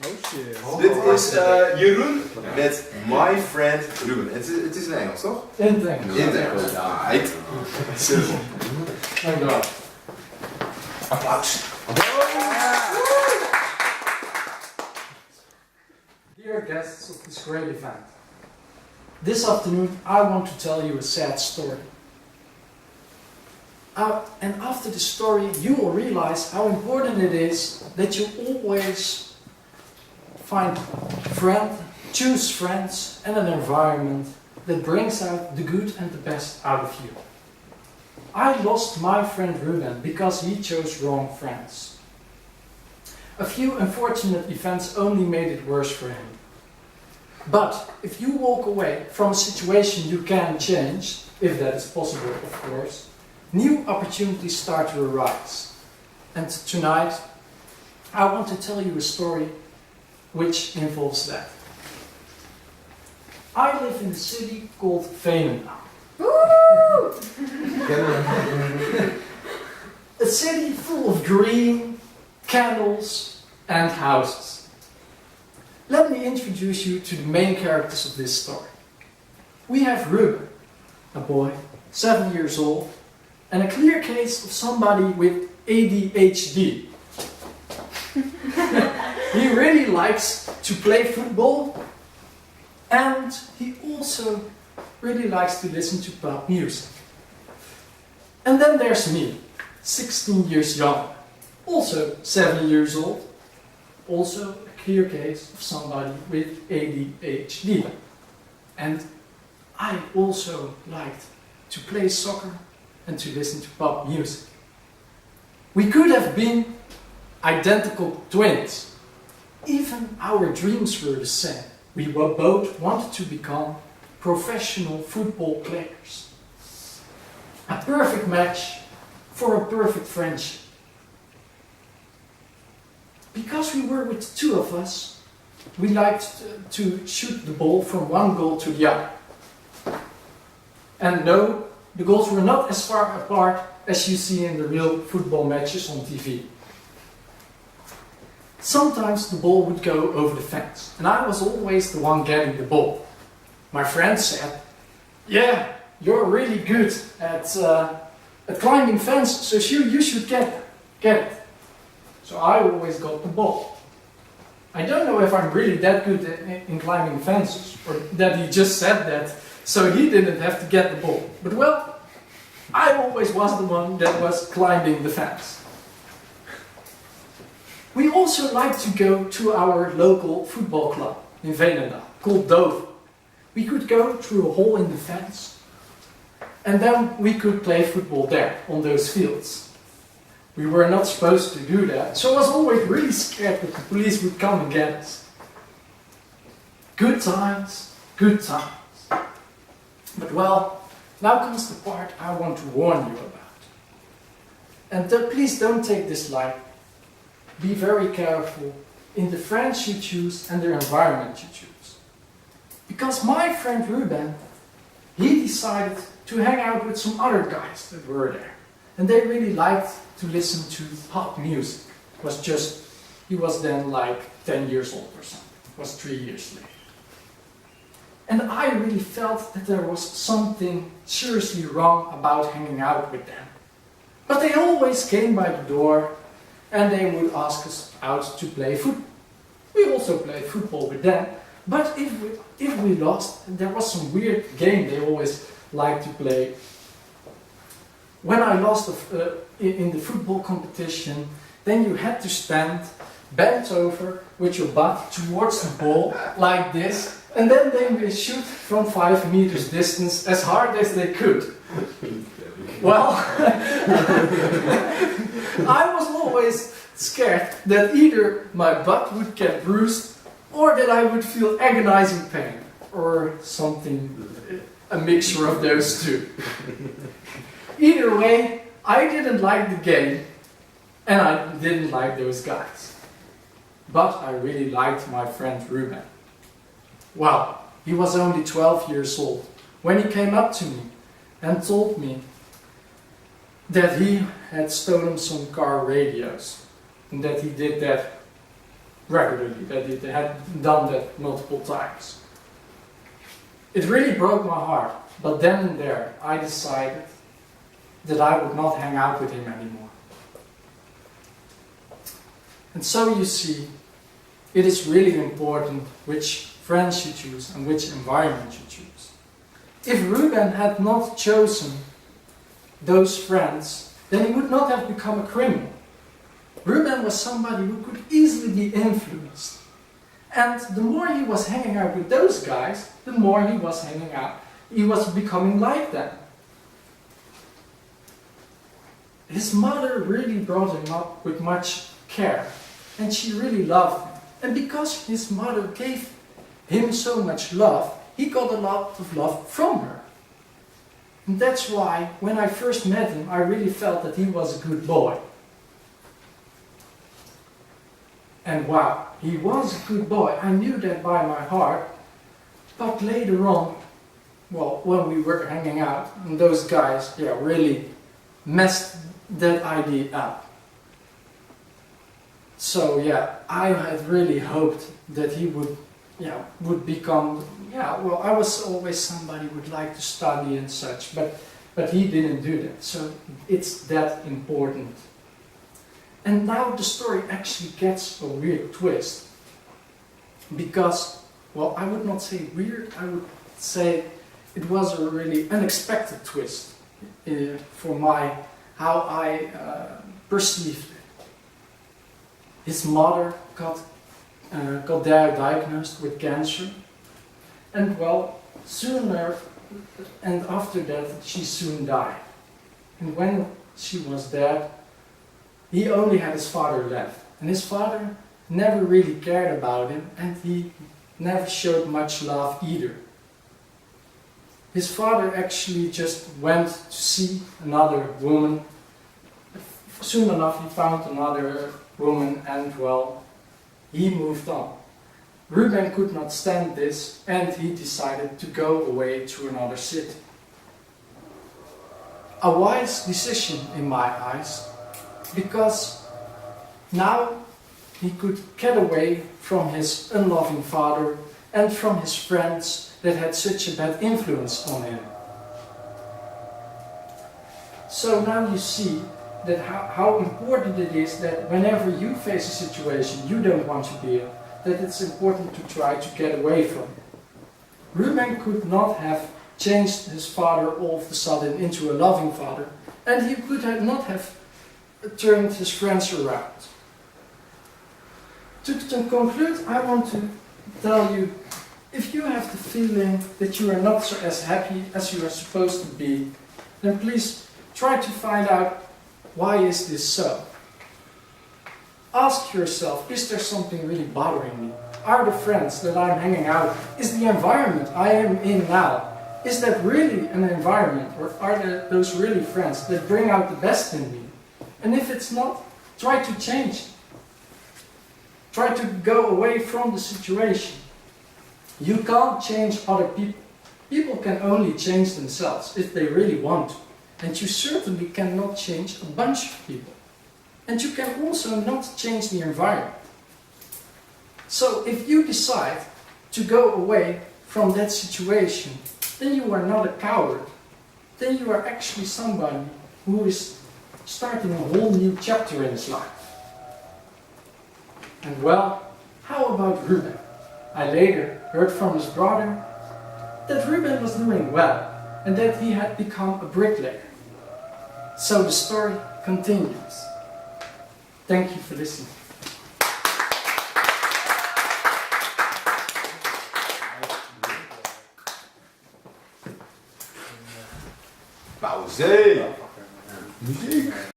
Oh shit. Dit is Jeroen met My Friend Ruben. Het is in Engels, toch? In het Engels. In het Engels. Ja, Dankjewel. Applaus. Dear guests of this great event, this afternoon I want to tell you a sad story. And after the story you will realize how important it is that you always choose friends and an environment that brings out the good and the best out of you. I lost my friend Ruben because he chose wrong friends. A few unfortunate events only made it worse for him. But if you walk away from a situation you can change, if that is possible of course, new opportunities start to arise. And tonight I want to tell you a story which involves that. I live in a city called Veenendaal. A city full of green, candles and houses. Let me introduce you to the main characters of this story. We have Ruben, a boy, 7 years old, and a clear case of somebody with ADHD. He really likes to play football, and he also really likes to listen to pop music. And then there's me, 16 years young, also 7 years old, also a clear case of somebody with ADHD. And I also liked to play soccer and to listen to pop music. We could have been identical twins. Even our dreams were the same. We both wanted to become professional football players. A perfect match for a perfect friendship. Because we were with two of us, we liked to shoot the ball from one goal to the other. And no, the goals were not as far apart as you see in the real football matches on TV. Sometimes the ball would go over the fence, and I was always the one getting the ball. My friend said, "Yeah, you're really good at climbing fences, so you should get it." So I always got the ball. I don't know if I'm really that good in climbing fences, or that he just said that so he didn't have to get the ball. But well, I always was the one that was climbing the fence. We also like to go to our local football club in Veenendaal, called Dover. We could go through a hole in the fence, and then we could play football there, on those fields. We were not supposed to do that, so I was always really scared that the police would come and get us. Good times, good times. But well, now comes the part I want to warn you about. And please don't take this lightly. Be very careful in the friends you choose and the environment you choose. Because my friend Ruben, he decided to hang out with some other guys that were there. And they really liked to listen to pop music. He was then like 10 years old or something. It was 3 years later. And I really felt that there was something seriously wrong about hanging out with them. But they always came by the door and they would ask us out to play football. We also played football with them, but if we lost, there was some weird game they always liked to play. When I lost in the football competition, then you had to stand bent over with your butt towards the ball like this, and then they would shoot from 5 meters distance as hard as they could. Well, I was always scared that either my butt would get bruised or that I would feel agonizing pain or something, a mixture of those two. Either way, I didn't like the game and I didn't like those guys. But I really liked my friend Ruben. Well, he was only 12 years old when he came up to me and told me that he had stolen some car radios and that he did that regularly, that they had done that multiple times. It really broke my heart, but then and there I decided that I would not hang out with him anymore. And so you see, it is really important which friends you choose and which environment you choose. If Ruben had not chosen those friends, then he would not have become a criminal. Ruben was somebody who could easily be influenced. And the more he was hanging out with those guys, the more he was becoming like them. His mother really brought him up with much care, and she really loved him. And because his mother gave him so much love, he got a lot of love from her. And that's why, when I first met him, I really felt that he was a good boy. And wow, he was a good boy. I knew that by my heart. But later on, well, when we were hanging out, and those guys, really messed that idea up. So I had really hoped that he would become, I was always somebody who would like to study and such, but he didn't do that. So it's that important. And now the story actually gets a weird twist. Because, I would not say weird, I would say it was a really unexpected twist for how I perceived it. His mother got diagnosed with cancer, and sooner and after that she soon died. And when she was dead, he only had his father left, and his father never really cared about him, and he never showed much love either. His father actually just went to see another woman. Soon enough he found another woman, and he moved on. Ruben could not stand this, and he decided to go away to another city. A wise decision in my eyes, because now he could get away from his unloving father and from his friends that had such a bad influence on him. So now you see that how important it is that whenever you face a situation you don't want to be in, that it's important to try to get away from it. Ruben could not have changed his father all of a sudden into a loving father, and he could not have turned his friends around. To conclude, I want to tell you, if you have the feeling that you are not as happy as you are supposed to be, then please try to find out, why is this so? Ask yourself, is there something really bothering me? Are the friends that I'm hanging out with, is the environment I am in now, is that really an environment, or are there those really friends that bring out the best in me? And if it's not, try to change. Try to go away from the situation. You can't change other people. People can only change themselves if they really want to. And you certainly cannot change a bunch of people. And you can also not change the environment. So if you decide to go away from that situation, then you are not a coward. Then you are actually somebody who is starting a whole new chapter in his life. And how about Ruben? I later heard from his brother that Ruben was doing well and that he had become a bricklayer. So the story continues. Thank you for listening. Pauze! Muziek!